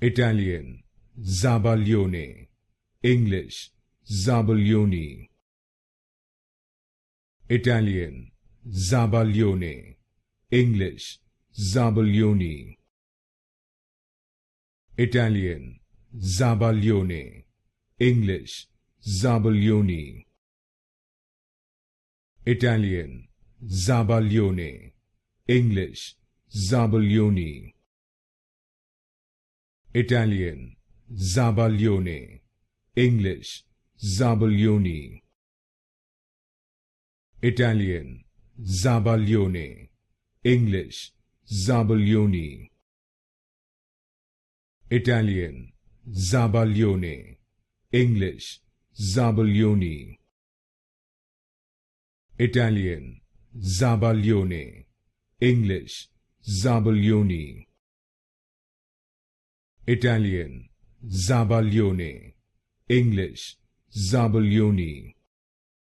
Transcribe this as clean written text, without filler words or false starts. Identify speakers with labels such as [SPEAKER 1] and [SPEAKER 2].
[SPEAKER 1] Italian, Zabaglione. English, Zabaglione. Italian, Zabaglione. English, Zabaglione. Italian, Zabaglione. English, Zabaglione. Italian, Zabaglione. English, Zabaglione. Italian, Zabaglione. English, Zabaglione. Italian, Zabaglione. English, Zabaglione. Italian, Zabaglione. English, Zabaglione. Italian, Zabaglione. English, Zabaglione. Italian, Zabaglione. English, Zabaglione.